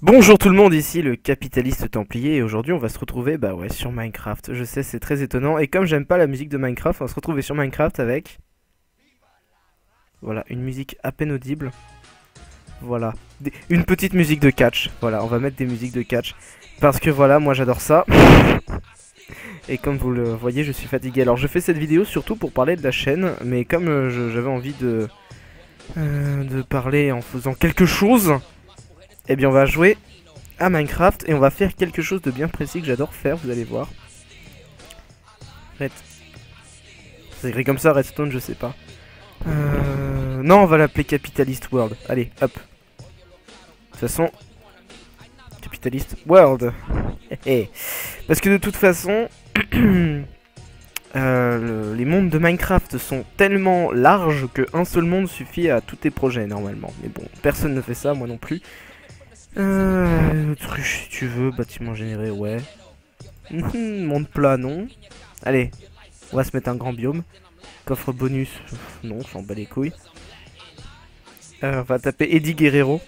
Bonjour tout le monde, ici le capitaliste templier et aujourd'hui on va se retrouver sur Minecraft. Je sais, c'est très étonnant et comme j'aime pas la musique de Minecraft, on va se retrouver sur Minecraft avec voilà, une musique à peine audible. Voilà, une petite musique de catch. Voilà, on va mettre des musiques de catch parce que voilà, moi j'adore ça. Et comme vous le voyez, je suis fatigué. Alors je fais cette vidéo surtout pour parler de la chaîne, mais comme j'avais envie de parler en faisant quelque chose, eh bien on va jouer à Minecraft et on va faire quelque chose de bien précis que j'adore faire, vous allez voir. C'est écrit comme ça, Redstone, je sais pas. Non, on va l'appeler Capitalist World. Allez, hop. De toute façon, Capitalist World. Parce que de toute façon, les mondes de Minecraft sont tellement larges qu'un seul monde suffit à tous tes projets normalement. Mais bon, personne ne fait ça, moi non plus. Truc si tu veux, bâtiment généré, ouais. Monde plat, non. Allez, on va se mettre un grand biome. Coffre bonus, non, j'en bats les couilles. On va taper Eddie Guerrero.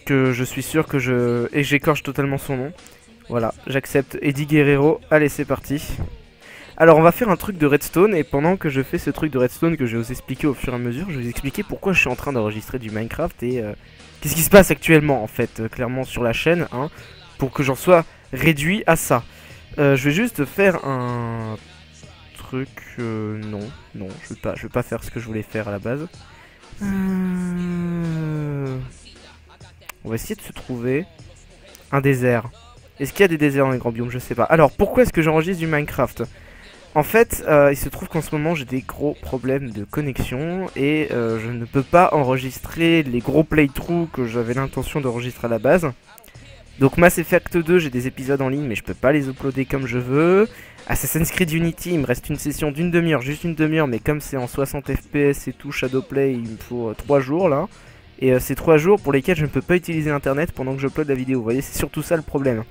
Que je suis sûr que et j'écorche totalement son nom. Voilà, j'accepte Eddie Guerrero. Allez, c'est parti. Alors, on va faire un truc de redstone. Et pendant que je fais ce truc de redstone que je vais vous expliquer au fur et à mesure, je vais vous expliquer pourquoi je suis en train d'enregistrer du Minecraft et qu'est-ce qui se passe actuellement en fait, clairement sur la chaîne, hein, pour que j'en sois réduit à ça. Je vais juste faire un truc, non, je vais pas faire ce que je voulais faire à la base. On va essayer de se trouver un désert. Est-ce qu'il y a des déserts dans les grands biomes? Je sais pas. Alors, pourquoi est-ce que j'enregistre du Minecraft? En fait, il se trouve qu'en ce moment j'ai des gros problèmes de connexion et je ne peux pas enregistrer les gros playthroughs que j'avais l'intention d'enregistrer à la base. Donc Mass Effect 2, j'ai des épisodes en ligne mais je peux pas les uploader comme je veux. Assassin's Creed Unity, il me reste une session d'une demi-heure, juste une demi-heure, mais comme c'est en 60 FPS et tout, Shadowplay, il me faut 3 jours là. Et c'est 3 jours pour lesquels je ne peux pas utiliser internet pendant que j'upload la vidéo. Vous voyez, c'est surtout ça le problème.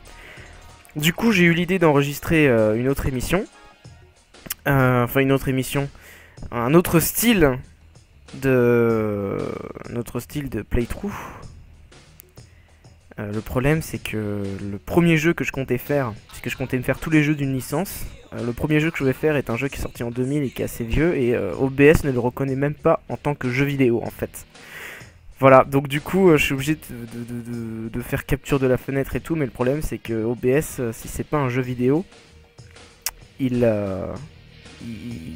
Du coup, j'ai eu l'idée d'enregistrer une autre émission. Enfin une autre émission, un autre style de playthrough. Le problème c'est que le premier jeu que je comptais faire, puisque je comptais me faire tous les jeux d'une licence, le premier jeu que je vais faire est un jeu qui est sorti en 2000 et qui est assez vieux et OBS ne le reconnaît même pas en tant que jeu vidéo en fait. Voilà, donc du coup je suis obligé de faire capture de la fenêtre et tout, mais le problème c'est que OBS, si c'est pas un jeu vidéo, il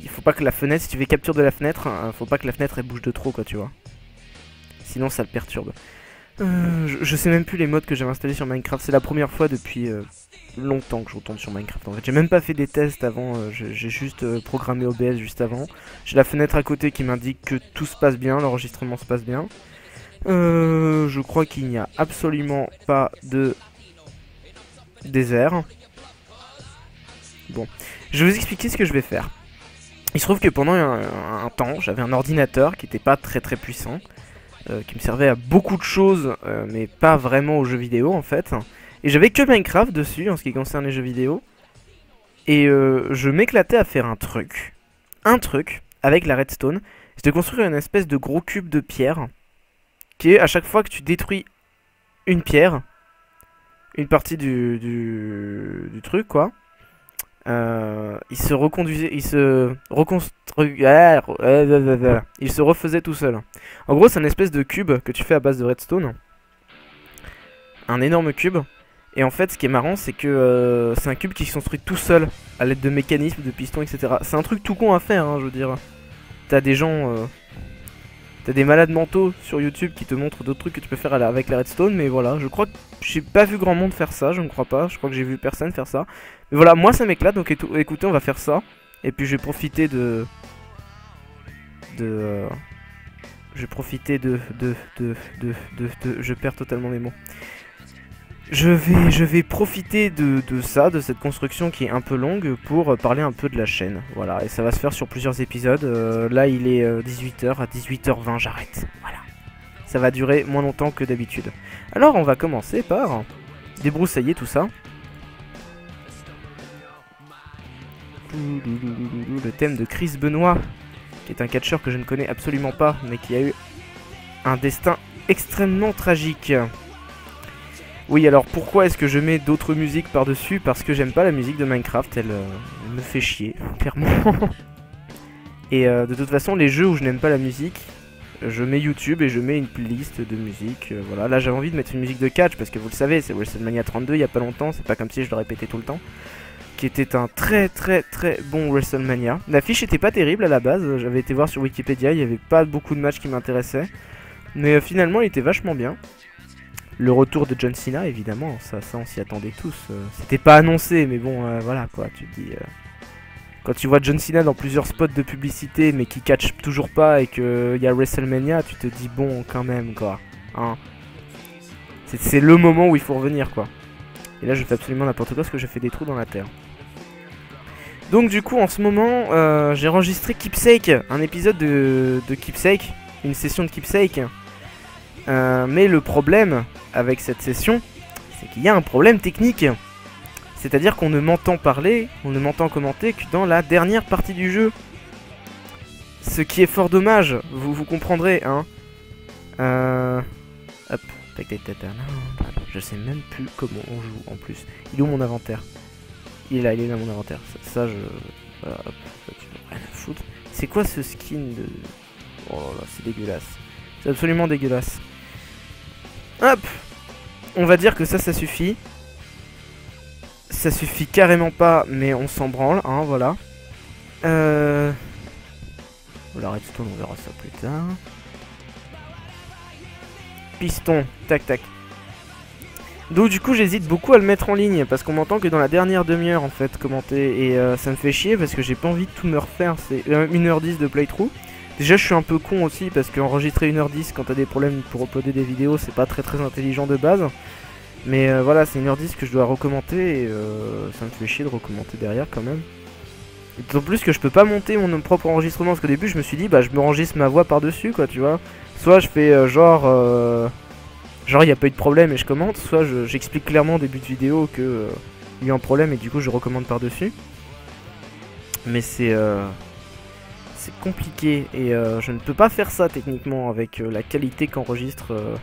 faut pas que la fenêtre, si tu fais capture de la fenêtre, faut pas que la fenêtre elle bouge de trop quoi, tu vois. Sinon ça le perturbe. Je sais même plus les modes que j'avais installés sur Minecraft, c'est la première fois depuis longtemps que je retourne sur Minecraft. En fait, j'ai même pas fait des tests avant, j'ai juste programmé OBS juste avant. J'ai la fenêtre à côté qui m'indique que tout se passe bien, l'enregistrement se passe bien. Je crois qu'il n'y a absolument pas de désert. Bon, je vais vous expliquer ce que je vais faire. Il se trouve que pendant un temps, j'avais un ordinateur qui n'était pas très puissant, qui me servait à beaucoup de choses, mais pas vraiment aux jeux vidéo en fait. Et j'avais que Minecraft dessus en ce qui concerne les jeux vidéo. Et je m'éclatais à faire un truc avec la redstone, c'est de construire une espèce de gros cube de pierre, qui est à chaque fois que tu détruis une pierre, une partie du truc quoi. Il se refaisait tout seul. En gros, c'est une espèce de cube que tu fais à base de redstone. Un énorme cube. Et en fait, ce qui est marrant, c'est que c'est un cube qui se construit tout seul à l'aide de mécanismes, de pistons, etc. C'est un truc tout con à faire, hein, je veux dire. T'as des gens... T'as des malades mentaux sur YouTube qui te montrent d'autres trucs que tu peux faire avec la redstone, mais voilà, je crois que j'ai pas vu grand monde faire ça, je ne crois pas, je crois que j'ai vu personne faire ça. Mais voilà, moi ça m'éclate, donc écoutez, on va faire ça, et puis je vais profiter je perds totalement mes mots. Je vais profiter de ça, de cette construction qui est un peu longue pour parler un peu de la chaîne. Voilà, et ça va se faire sur plusieurs épisodes. Là, il est 18h, à 18h20, j'arrête. Voilà. Ça va durer moins longtemps que d'habitude. Alors, on va commencer par débroussailler tout ça. Le thème de Chris Benoit, qui est un catcheur que je ne connais absolument pas, mais qui a eu un destin extrêmement tragique. Oui, alors pourquoi est-ce que je mets d'autres musiques par-dessus? Parce que j'aime pas la musique de Minecraft, elle me fait chier, clairement. Et de toute façon, les jeux où je n'aime pas la musique, je mets YouTube et je mets une playlist de musique. Voilà, là j'avais envie de mettre une musique de catch parce que vous le savez, c'est WrestleMania 32 il y a pas longtemps, c'est pas comme si je le répétais tout le temps. Qui était un très bon WrestleMania. L'affiche était pas terrible à la base, j'avais été voir sur Wikipédia, il y avait pas beaucoup de matchs qui m'intéressaient. Mais finalement il était vachement bien. Le retour de John Cena évidemment, ça on s'y attendait tous. C'était pas annoncé mais bon voilà quoi, tu te dis... Quand tu vois John Cena dans plusieurs spots de publicité mais qui catch toujours pas et qu'il y a WrestleMania, tu te dis bon quand même quoi. Hein. C'est le moment où il faut revenir quoi. Et là je fais absolument n'importe quoi parce que je fais des trous dans la terre. Donc du coup en ce moment j'ai enregistré Keepsake, un épisode de Keepsake, une session de Keepsake. Mais le problème avec cette session, c'est qu'il y a un problème technique. C'est-à-dire qu'on ne m'entend parler, on ne m'entend commenter que dans la dernière partie du jeu. Ce qui est fort dommage, vous comprendrez, hein. Hop, je sais même plus comment on joue en plus. Il est où mon inventaire? Il est là mon inventaire. Ça je... Voilà, hop, ça tu veux rien à foutre. C'est quoi ce skin de... Oh là, c'est dégueulasse. C'est absolument dégueulasse. Hop, on va dire que ça suffit. Ça suffit carrément pas, mais on s'en branle, hein, voilà. La redstone, on verra ça plus tard. Piston, tac tac. Donc du coup j'hésite beaucoup à le mettre en ligne parce qu'on m'entend que dans la dernière demi-heure en fait commenter et ça me fait chier parce que j'ai pas envie de tout me refaire. C'est 1h10 de playthrough. Déjà je suis un peu con aussi parce qu'enregistrer 1h10 quand t'as des problèmes pour uploader des vidéos c'est pas très intelligent de base. Mais voilà, c'est 1h10 que je dois recommenter et ça me fait chier de recommenter derrière quand même. Et d'autant plus que je peux pas monter mon propre enregistrement parce qu'au début je me suis dit bah je me enregistre ma voix par dessus quoi, tu vois. Soit je fais genre il n'y a pas eu de problème et je commente, soit j'explique clairement au début de vidéo que il y a un problème et du coup je recommande par dessus. Mais c'est compliqué et je ne peux pas faire ça techniquement avec la qualité qu'enregistre.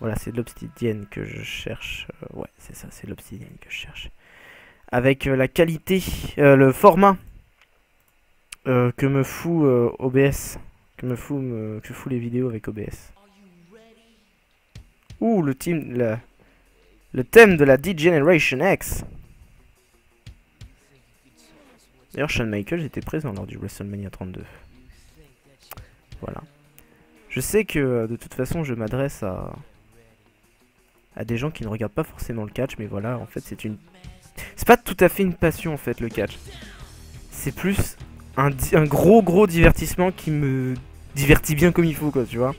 Voilà, c'est de l'obsidienne que je cherche. Ouais, c'est ça, c'est de l'obsidienne que je cherche. Avec la qualité, le format que me fout OBS, que fout les vidéos avec OBS. Ouh, le thème de la D-Generation X. D'ailleurs, Shawn Michaels était présent lors du WrestleMania 32. Voilà. Je sais que de toute façon, je m'adresse à des gens qui ne regardent pas forcément le catch, mais voilà, en fait, c'est pas tout à fait une passion, en fait, le catch. C'est plus un gros divertissement qui me divertit bien comme il faut, quoi, tu vois.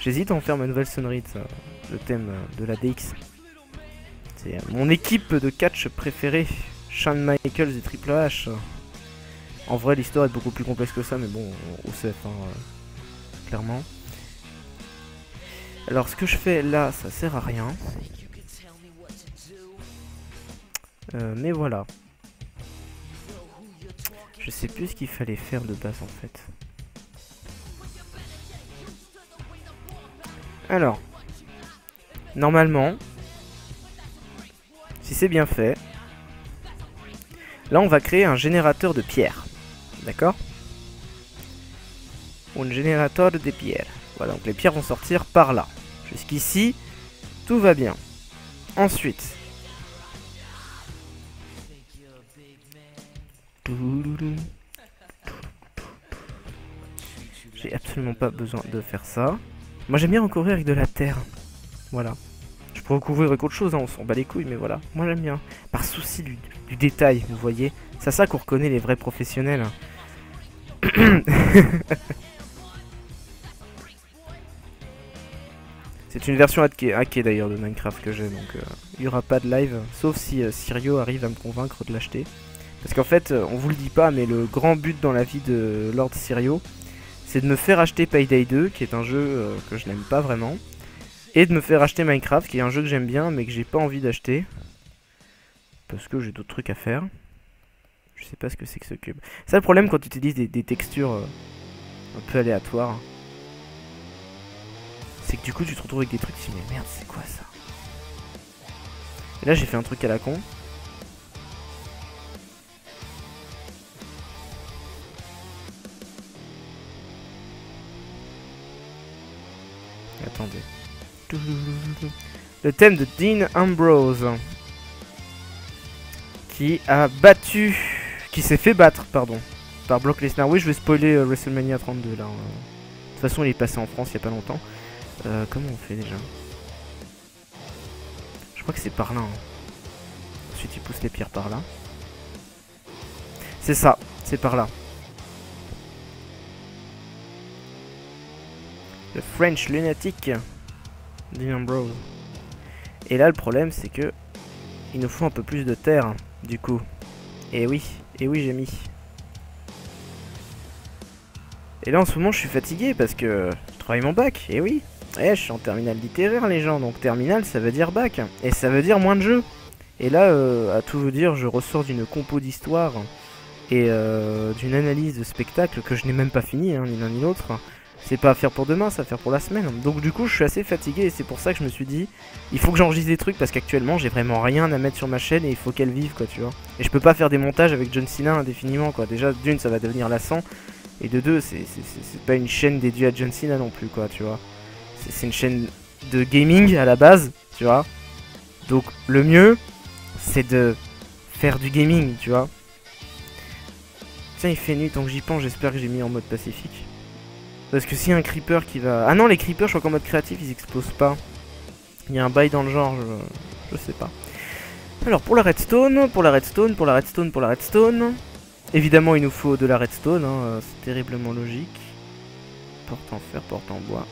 J'hésite à en faire ma nouvelle sonnerie de ça, le thème de la DX. C'est mon équipe de catch préférée, Shawn Michaels et Triple H. En vrai, l'histoire est beaucoup plus complexe que ça, mais bon, au CF, hein, clairement. Alors, ce que je fais là, ça sert à rien. Mais voilà. Je sais plus ce qu'il fallait faire de base, en fait. Alors, normalement, si c'est bien fait, là on va créer un générateur de pierres, d'accord? Un générateur de pierres. Voilà, donc les pierres vont sortir par là. Jusqu'ici, tout va bien. Ensuite, j'ai absolument pas besoin de faire ça. Moi j'aime bien recouvrir avec de la terre. Voilà. Je pourrais recouvrir avec autre chose, hein, on s'en bat les couilles, mais voilà. Moi j'aime bien. Par souci du détail, vous voyez. C'est à ça qu'on reconnaît les vrais professionnels. C'est une version hackée d'ailleurs de Minecraft que j'ai, donc il n'y aura pas de live. Sauf si Sirio arrive à me convaincre de l'acheter. Parce qu'en fait, on vous le dit pas, mais le grand but dans la vie de Lord Sirio, c'est de me faire acheter Payday 2, qui est un jeu que je n'aime pas vraiment, et de me faire acheter Minecraft, qui est un jeu que j'aime bien, mais que j'ai pas envie d'acheter, parce que j'ai d'autres trucs à faire. Je sais pas ce que c'est que ce cube. C'est le problème quand tu utilises des textures un peu aléatoires. c'est que du coup tu te retrouves avec des trucs, tu te dis mais merde c'est quoi ça. Et là j'ai fait un truc à la con. Attendez. Le thème de Dean Ambrose. Qui s'est fait battre, pardon, par Brock Lesnar. Oui, je vais spoiler WrestleMania 32 là. De toute façon, il est passé en France il y a pas longtemps. Comment on fait déjà? Je crois que c'est par là. Hein. Ensuite, il pousse les pierres par là. C'est ça, c'est par là. Le French Lunatic. Dean Ambrose. Et là, le problème, c'est que il nous faut un peu plus de terre, du coup. Et oui, j'ai mis. Et là, en ce moment, je suis fatigué parce que je travaille mon bac. Et oui, je suis en terminale littéraire, les gens. Donc, terminale, ça veut dire bac. Et ça veut dire moins de jeux. Et là, à tout vous dire, je ressors d'une compo d'histoire et d'une analyse de spectacle que je n'ai même pas fini, hein, ni l'un ni l'autre. C'est pas à faire pour demain, c'est à faire pour la semaine. Donc du coup je suis assez fatigué et c'est pour ça que je me suis dit il faut que j'enregistre des trucs parce qu'actuellement j'ai vraiment rien à mettre sur ma chaîne et il faut qu'elle vive quoi tu vois. Et je peux pas faire des montages avec John Cena indéfiniment quoi. Déjà d'une ça va devenir lassant et de deux c'est pas une chaîne dédiée à John Cena non plus quoi tu vois. C'est une chaîne de gaming à la base tu vois. Donc le mieux c'est de faire du gaming tu vois. Tiens il fait nuit tant que j'y pense, j'espère que j'ai mis en mode pacifique. Parce que s'il y a un creeper qui va... Ah non, les creepers, je crois qu'en mode créatif, ils explosent pas. Il y a un bail dans le genre, je sais pas. Alors, pour la redstone, évidemment, il nous faut de la redstone, hein, c'est terriblement logique. Porte en fer, porte en bois.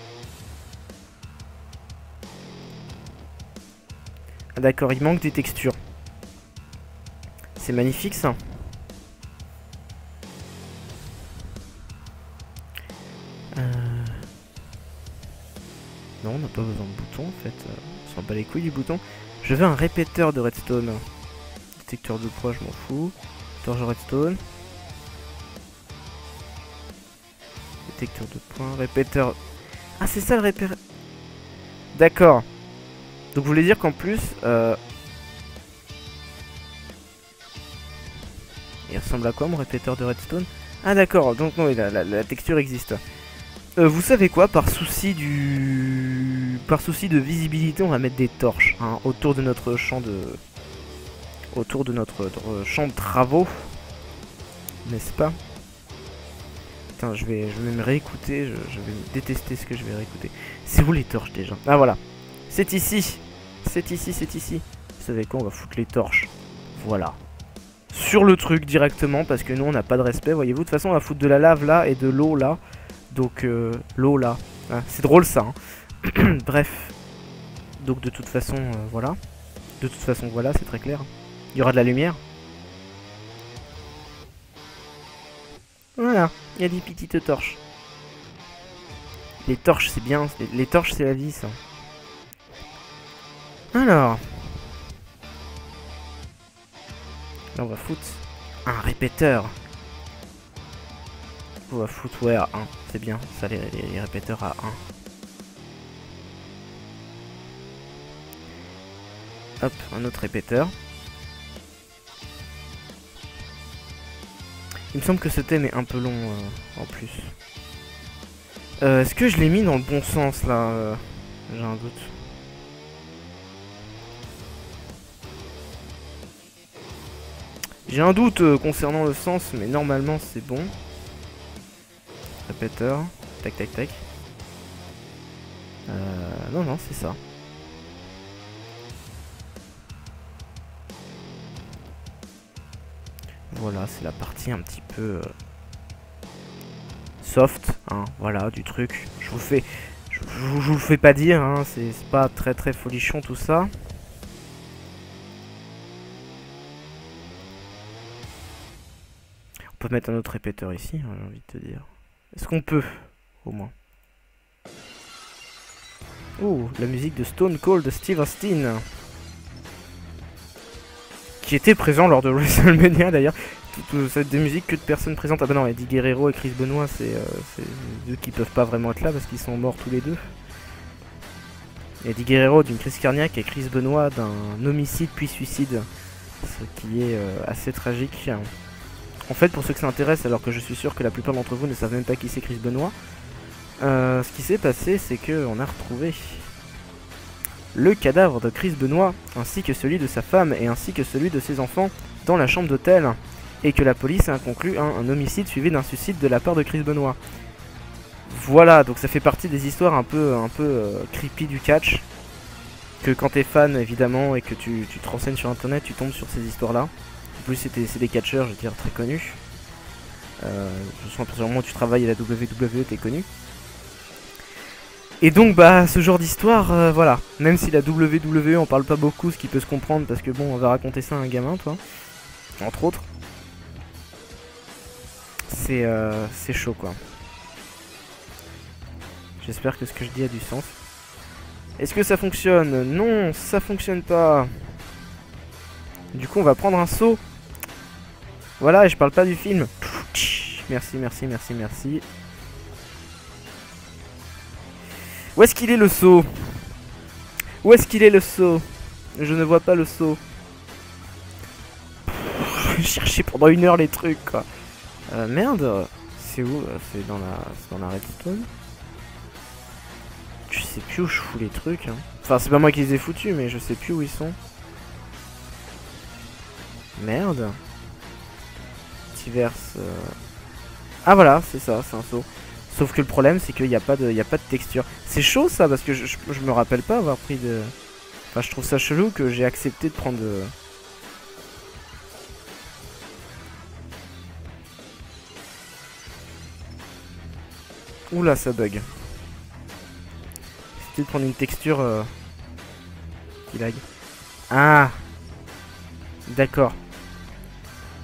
Ah d'accord, il manque des textures. C'est magnifique, ça. Non, on n'a pas besoin de bouton en fait. On s'en bat les couilles du bouton. Je veux un répéteur de redstone. Détecteur de proie, je m'en fous. Torche redstone. Détecteur de points. Répéteur. Ah, c'est ça le répéteur. D'accord. Donc, vous voulez dire qu'en plus. Il ressemble à quoi mon répéteur de redstone? Ah, d'accord. Donc, non, la texture existe. Vous savez quoi, par souci de visibilité, on va mettre des torches hein, autour de notre champ de travaux, n'est-ce pas? Putain, je vais me réécouter, je vais détester ce que je vais réécouter. C'est où les torches déjà? Ah voilà, c'est ici. Vous savez quoi, on va foutre les torches. Voilà. Sur le truc directement parce que nous on n'a pas de respect, voyez-vous. De toute façon on va foutre de la lave là et de l'eau là. Donc l'eau là, ah, c'est drôle ça hein. Bref. Donc de toute façon voilà. De toute façon voilà, c'est très clair. Il y aura de la lumière. Voilà, il y a des petites torches. Les torches c'est bien, les torches c'est la vie ça. Alors. Là on va foutre un répéteur. On va foutre ouais à 1, c'est bien, ça les répéteurs à 1. Hop, un autre répéteur. Il me semble que ce thème est un peu long en plus. Est-ce que je l'ai mis dans le bon sens là j'ai un doute. J'ai un doute concernant le sens, mais normalement c'est bon. Répéteur, tac tac tac. Non, c'est ça. Voilà, c'est la partie un petit peu soft, hein, voilà, du truc. Je vous le fais pas dire, hein, c'est pas très folichon tout ça. On peut mettre un autre répéteur ici, hein, j'ai envie de te dire. Est-ce qu'on peut, au moins? Oh, la musique de Stone Cold de Steve Austin. Qui était présent lors de WrestleMania d'ailleurs. C'est des musiques que de personnes présentes. Ah bah non, Eddie Guerrero et Chris Benoit, c'est eux qui peuvent pas vraiment être là parce qu'ils sont morts tous les deux. Eddie Guerrero d'une crise cardiaque et Chris Benoit d'un homicide puis suicide. Ce qui est assez tragique. En fait, pour ceux que ça intéresse, alors que je suis sûr que la plupart d'entre vous ne savent même pas qui c'est Chris Benoit, ce qui s'est passé, c'est qu'on a retrouvé le cadavre de Chris Benoit, ainsi que celui de sa femme et ainsi que celui de ses enfants dans la chambre d'hôtel, et que la police a conclu un homicide suivi d'un suicide de la part de Chris Benoit. Voilà, donc ça fait partie des histoires un peu creepy du catch, que quand t'es fan évidemment et que tu te renseignes sur internet, tu tombes sur ces histoires là. En plus c'est des catcheurs, je veux dire, très connus. Je sens à partir du moment où tu travailles à la WWE, t'es connu. Et donc bah ce genre d'histoire, voilà, même si la WWE en parle pas beaucoup, ce qui peut se comprendre parce que bon, on va raconter ça à un gamin, toi, entre autres. C'est chaud quoi. J'espère que ce que je dis a du sens. Est-ce que ça fonctionne? Non, ça fonctionne pas. Du coup on va prendre un saut. Voilà, et je parle pas du film. Merci, merci, merci, merci. Où est-ce qu'il est le seau? Où est-ce qu'il est le seau? Je ne vois pas le seau. J'ai cherché pendant 1 heure les trucs quoi. Merde. C'est où? C'est dans la redstone. Je sais plus où je fous les trucs. Hein. Enfin c'est pas moi qui les ai foutus mais je sais plus où ils sont. Merde. Diverse. Ah voilà, c'est ça, c'est un saut. Sauf que le problème c'est qu'il n'y a pas de texture. C'est chaud ça parce que je me rappelle pas avoir pris de... Enfin je trouve ça chelou que j'ai accepté de prendre de... Oula ça bug. J'ai essayé de prendre une texture qui lag. Ah. D'accord.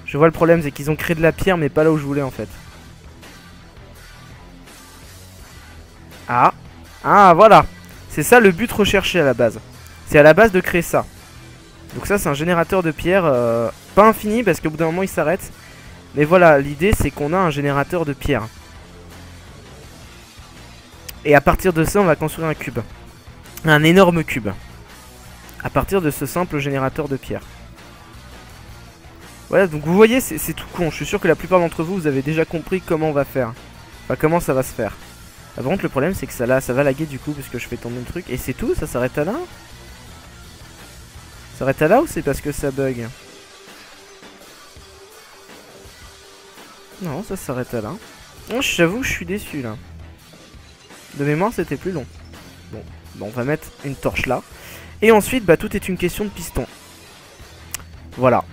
Je vois le problème c'est qu'ils ont créé de la pierre mais pas là où je voulais en fait. Ah. Ah voilà. C'est ça le but recherché à la base. C'est à la base de créer ça. Donc ça c'est un générateur de pierre. Pas infini parce qu'au bout d'un moment il s'arrête. Mais voilà, l'idée c'est qu'on a un générateur de pierre. Et à partir de ça on va construire un cube. Un énorme cube. À partir de ce simple générateur de pierre. Voilà, donc vous voyez c'est tout con. Je suis sûr que la plupart d'entre vous, vous avez déjà compris comment on va faire. Enfin comment ça va se faire. Par contre le problème c'est que ça va laguer du coup parce que je fais tomber le truc. Et c'est tout, ça s'arrête à là? Ça s'arrête à là ou c'est parce que ça bug? Non, ça s'arrête à là. Oh, j'avoue je suis déçu là. De mémoire c'était plus long. Bon, on va mettre une torche là. Et ensuite bah tout est une question de piston. Voilà.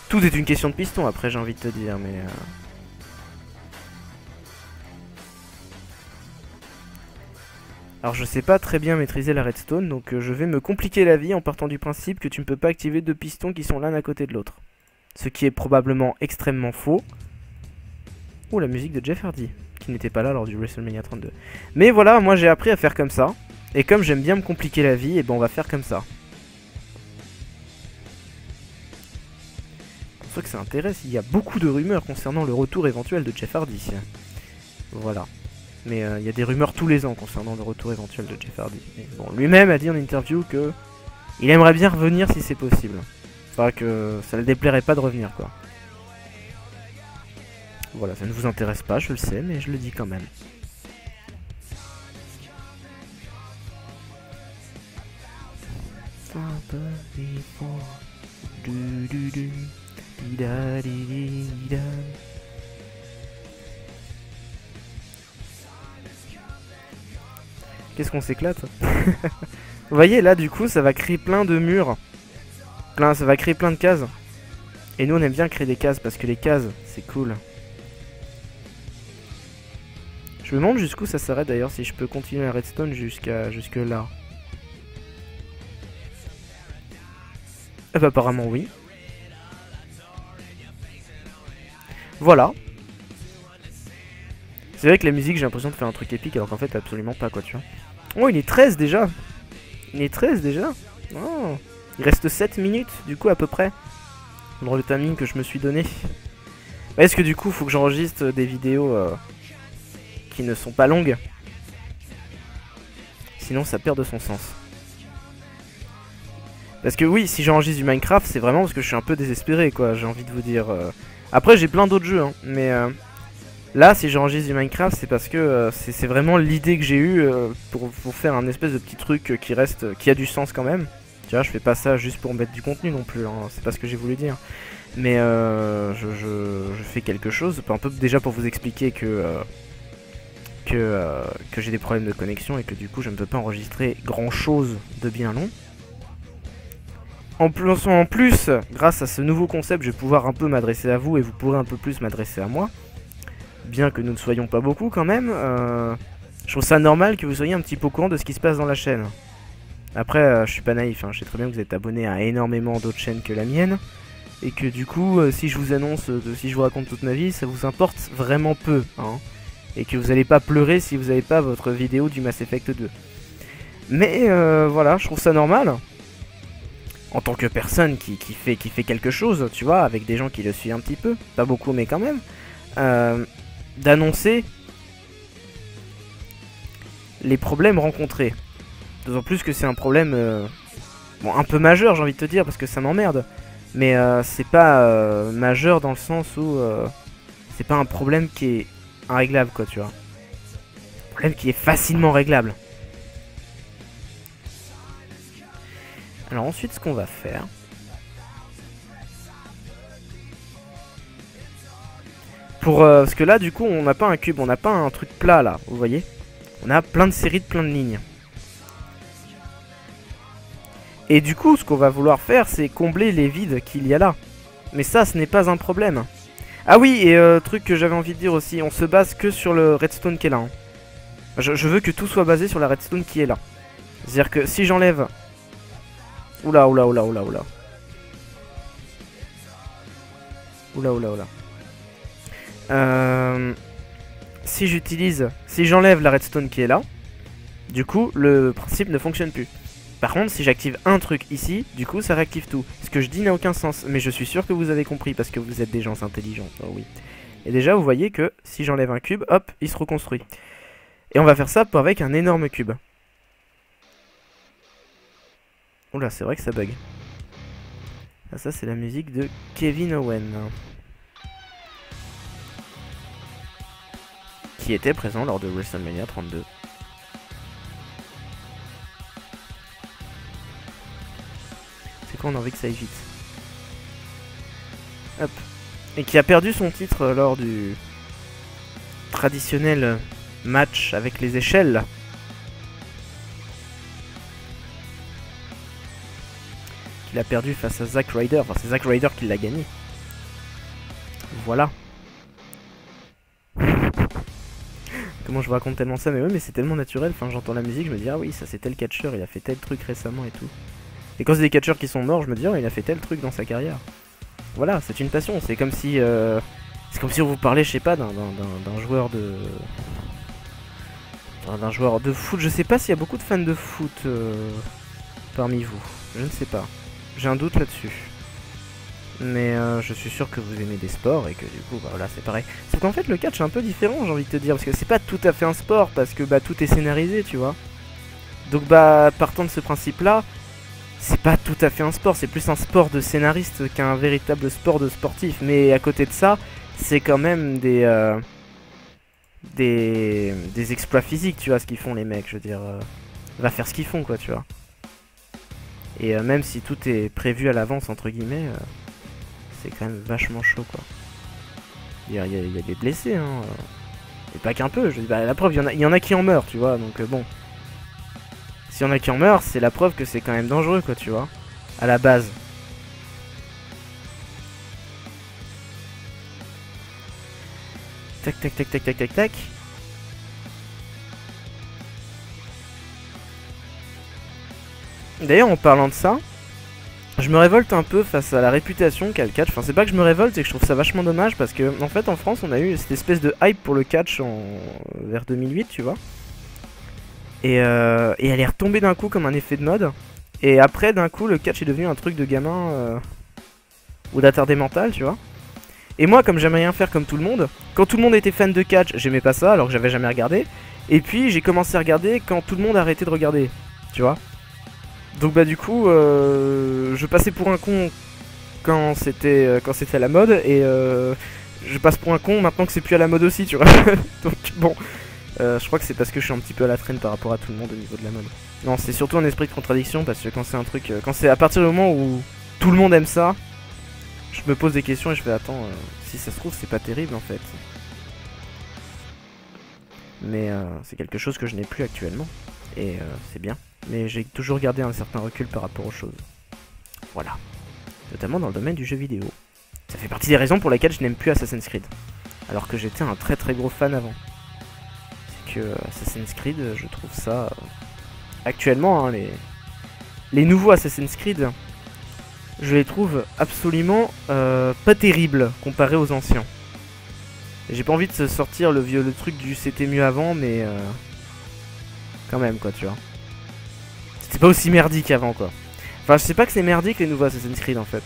Tout est une question de piston après j'ai envie de te dire mais... Alors je sais pas très bien maîtriser la redstone, donc je vais me compliquer la vie en partant du principe que tu ne peux pas activer 2 pistons qui sont l'un à côté de l'autre. Ce qui est probablement extrêmement faux. Ouh, la musique de Jeff Hardy, qui n'était pas là lors du WrestleMania 32. Mais voilà, moi j'ai appris à faire comme ça. Et comme j'aime bien me compliquer la vie, et ben on va faire comme ça. Pour ceux que ça intéresse, il y a beaucoup de rumeurs concernant le retour éventuel de Jeff Hardy. Voilà. Mais il y a des rumeurs tous les ans concernant le retour éventuel de Jeff Hardy. Et bon, lui-même a dit en interview que il aimerait bien revenir si c'est possible. Enfin que ça ne le déplairait pas de revenir quoi. Voilà, ça ne vous intéresse pas, je le sais, mais je le dis quand même. Qu'est-ce qu'on s'éclate. Vous voyez là du coup ça va créer plein de murs. Ça va créer plein de cases. Et nous on aime bien créer des cases parce que les cases c'est cool. Je me demande jusqu'où ça s'arrête d'ailleurs, si je peux continuer la redstone jusque là. Eh bah apparemment oui. Voilà. C'est vrai que la musique j'ai l'impression de faire un truc épique alors qu'en fait absolument pas quoi tu vois. Oh il est 13 déjà. Il est 13 déjà. Oh. Il reste 7 minutes du coup à peu près. Dans le timing que je me suis donné. Est-ce que du coup faut que j'enregistre des vidéos qui ne sont pas longues. Sinon ça perd de son sens. Parce que oui, si j'enregistre du Minecraft, c'est vraiment parce que je suis un peu désespéré, quoi, j'ai envie de vous dire. Après, j'ai plein d'autres jeux, hein, mais là, si j'enregistre du Minecraft, c'est parce que c'est vraiment l'idée que j'ai eue pour faire un espèce de petit truc qui reste, qui a du sens quand même. Tu vois, je fais pas ça juste pour mettre du contenu non plus, hein, c'est pas ce que j'ai voulu dire. Mais je fais quelque chose, un peu déjà pour vous expliquer que j'ai des problèmes de connexion et que du coup je ne peux pas enregistrer grand chose de bien long. En plus, grâce à ce nouveau concept, je vais pouvoir un peu m'adresser à vous et vous pourrez un peu plus m'adresser à moi. Bien que nous ne soyons pas beaucoup quand même, je trouve ça normal que vous soyez un petit peu au courant de ce qui se passe dans la chaîne. Après, je suis pas naïf, hein, je sais très bien que vous êtes abonné à énormément d'autres chaînes que la mienne. Et que du coup, si je vous annonce, si je vous raconte toute ma vie, ça vous importe vraiment peu. Hein, et que vous n'allez pas pleurer si vous n'avez pas votre vidéo du Mass Effect 2. Mais voilà, je trouve ça normal. En tant que personne qui fait quelque chose, tu vois, avec des gens qui le suivent un petit peu. Pas beaucoup, mais quand même. D'annoncer les problèmes rencontrés. D'autant plus que c'est un problème bon, un peu majeur, j'ai envie de te dire, parce que ça m'emmerde. Mais c'est pas majeur dans le sens où c'est pas un problème qui est irréglable, quoi, tu vois. Un problème qui est facilement réglable. Alors ensuite, ce qu'on va faire... parce que là, du coup, on n'a pas un cube, on n'a pas un truc plat, là, vous voyez. On a plein de séries de plein de lignes. Et du coup, ce qu'on va vouloir faire, c'est combler les vides qu'il y a là. Mais ça, ce n'est pas un problème. Ah oui, et truc que j'avais envie de dire aussi, on se base que sur le redstone qui est là. Hein. Je veux que tout soit basé sur la redstone qui est là. C'est-à-dire que si j'enlève... Oula, oula, oula, oula, oula. Oula, oula, oula. Si j'utilise... Si j'enlève la redstone qui est là, du coup, le principe ne fonctionne plus. Par contre, si j'active un truc ici, du coup, ça réactive tout. Ce que je dis n'a aucun sens, mais je suis sûr que vous avez compris, parce que vous êtes des gens intelligents. Oh oui. Et déjà, vous voyez que si j'enlève un cube, hop, il se reconstruit. Et on va faire ça avec un énorme cube. Oula, c'est vrai que ça bug. Ah, ça, c'est la musique de Kevin Owen. Qui était présent lors de WrestleMania 32. C'est quoi, on a envie que ça aille vite. Hop. Et qui a perdu son titre lors du traditionnel match avec les échelles. Qu'il a perdu face à Zack Ryder. Enfin, c'est Zack Ryder qui l'a gagné. Voilà. Comment je vous raconte tellement ça, mais ouais, mais c'est tellement naturel. Enfin, j'entends la musique, je me dis, ah oui, ça c'est tel catcheur, il a fait tel truc récemment et tout. Et quand c'est des catcheurs qui sont morts, je me dis, oh, il a fait tel truc dans sa carrière. Voilà, c'est une passion. C'est comme si on vous parlait, je sais pas, d'un joueur de... d'un joueur de foot. Je sais pas s'il y a beaucoup de fans de foot parmi vous. Je ne sais pas. J'ai un doute là-dessus. Mais je suis sûr que vous aimez des sports et que du coup, bah, voilà, c'est pareil. Sauf qu'en fait, le catch est un peu différent, j'ai envie de te dire. Parce que c'est pas tout à fait un sport, parce que bah, tout est scénarisé, tu vois. Donc bah, partant de ce principe-là, c'est pas tout à fait un sport. C'est plus un sport de scénariste qu'un véritable sport de sportif. Mais à côté de ça, c'est quand même des exploits physiques, tu vois, ce qu'ils font les mecs. Je veux dire, va faire ce qu'ils font, quoi, tu vois. Et même si tout est prévu à l'avance, entre guillemets... c'est quand même vachement chaud, quoi. Il y a des blessés, hein. Et pas qu'un peu. Je dis, bah, la preuve, il y en a qui en meurent, tu vois. Donc bon. S'il y en a qui en meurent, c'est la preuve que c'est quand même dangereux, quoi, tu vois. À la base. Tac, tac, tac, tac, tac, tac, tac. D'ailleurs, en parlant de ça... je me révolte un peu face à la réputation qu'a le catch. Enfin, c'est pas que je me révolte, c'est que je trouve ça vachement dommage parce que, en fait, en France, on a eu cette espèce de hype pour le catch vers 2008, tu vois. Et elle est retombée d'un coup comme un effet de mode. Et après, d'un coup, le catch est devenu un truc de gamin ou d'attardé mental, tu vois. Et moi, comme j'aimais rien faire comme tout le monde, quand tout le monde était fan de catch, j'aimais pas ça alors que j'avais jamais regardé. Et puis j'ai commencé à regarder quand tout le monde a arrêté de regarder, tu vois. Donc bah du coup, je passais pour un con quand c'était à la mode et je passe pour un con maintenant que c'est plus à la mode aussi, tu vois. Donc bon, je crois que c'est parce que je suis un petit peu à la traîne par rapport à tout le monde au niveau de la mode. Non, c'est surtout un esprit de contradiction parce que quand c'est un truc, quand c'est à partir du moment où tout le monde aime ça, je me pose des questions et je fais attends, si ça se trouve c'est pas terrible en fait. Mais c'est quelque chose que je n'ai plus actuellement et c'est bien. Mais j'ai toujours gardé un certain recul par rapport aux choses. Voilà. Notamment dans le domaine du jeu vidéo. Ça fait partie des raisons pour lesquelles je n'aime plus Assassin's Creed. Alors que j'étais un très gros fan avant. C'est que Assassin's Creed, je trouve ça... actuellement, hein, les nouveaux Assassin's Creed, je les trouve absolument pas terribles comparés aux anciens. J'ai pas envie de se sortir le truc du c'était mieux avant, mais quand même quoi, tu vois. C'était pas aussi merdique avant quoi. Enfin, je sais pas que c'est merdique les nouveaux Assassin's Creed en fait.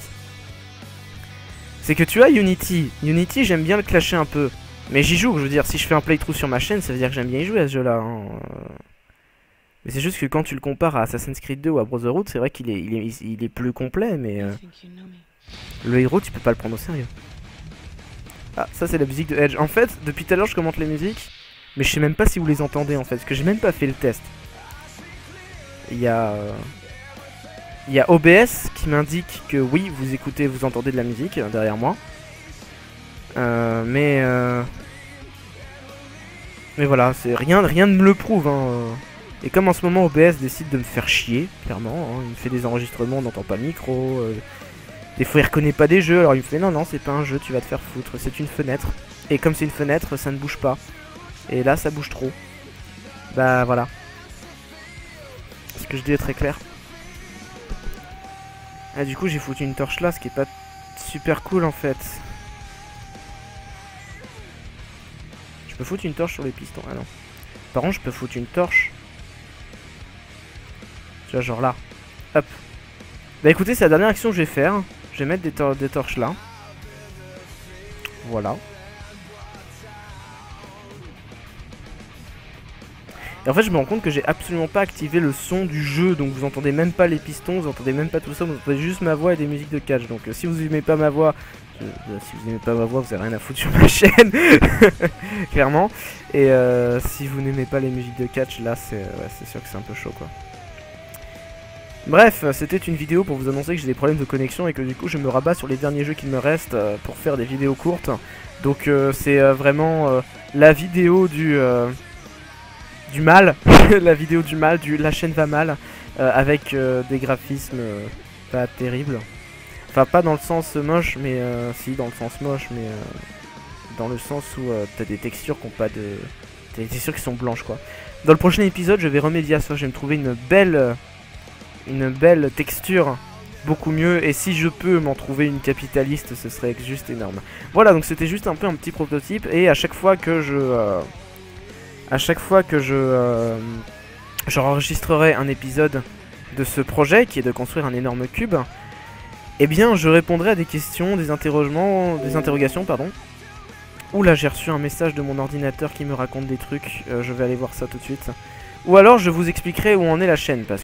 C'est que tu as Unity. Unity, j'aime bien le clasher un peu. Mais j'y joue, je veux dire, si je fais un playthrough sur ma chaîne, ça veut dire que j'aime bien y jouer à ce jeu-là. Hein. Mais c'est juste que quand tu le compares à Assassin's Creed 2 ou à Brotherhood, c'est vrai qu'il est plus complet, mais le héros, tu peux pas le prendre au sérieux. Ah, ça c'est la musique de Edge. En fait, depuis tout à l'heure, je commente les musiques, mais je sais même pas si vous les entendez en fait, parce que j'ai même pas fait le test. Il y a OBS qui m'indique que oui, vous écoutez, vous entendez de la musique derrière moi. Mais voilà, c'est rien ne me le prouve. Hein. Et comme en ce moment OBS décide de me faire chier, clairement, hein, il me fait des enregistrements, on n'entend pas le micro. Des fois il reconnaît pas des jeux, alors il me fait non c'est pas un jeu, tu vas te faire foutre, c'est une fenêtre. Et comme c'est une fenêtre, ça ne bouge pas. Et là ça bouge trop. Bah voilà. Ce que je dis est très clair. Ah du coup j'ai foutu une torche là, ce qui est pas super cool en fait. Je peux foutre une torche sur les pistons, ah non. Par contre je peux foutre une torche. Tu vois genre là. Hop. Bah écoutez c'est la dernière action que je vais faire. Je vais mettre des torches là. Voilà. Et en fait je me rends compte que j'ai absolument pas activé le son du jeu. Donc vous entendez même pas les pistons, vous entendez même pas tout ça. Vous entendez juste ma voix et des musiques de catch. Donc si vous aimez pas ma voix, vous avez rien à foutre sur ma chaîne. Clairement. Et si vous n'aimez pas les musiques de catch, là c'est sûr que c'est un peu chaud quoi. Bref, c'était une vidéo pour vous annoncer que j'ai des problèmes de connexion et que du coup je me rabats sur les derniers jeux qu'il me reste pour faire des vidéos courtes. Donc c'est vraiment la vidéo du mal, la vidéo du mal, la chaîne va mal, avec des graphismes pas terribles. Enfin pas dans le sens moche, mais si dans le sens moche, mais dans le sens où t'as des textures qui ont pas de... T'as des textures qui sont blanches quoi. Dans le prochain épisode je vais remédier à ça, je vais me trouver une belle texture, beaucoup mieux, et si je peux m'en trouver une capitaliste, ce serait juste énorme. Voilà, donc c'était juste un peu un petit prototype, et à chaque fois que j'enregistrerai un épisode de ce projet, qui est de construire un énorme cube, eh bien je répondrai à des questions, des interrogations, pardon. Oula, j'ai reçu un message de mon ordinateur qui me raconte des trucs, je vais aller voir ça tout de suite. Ou alors je vous expliquerai où en est la chaîne, parce que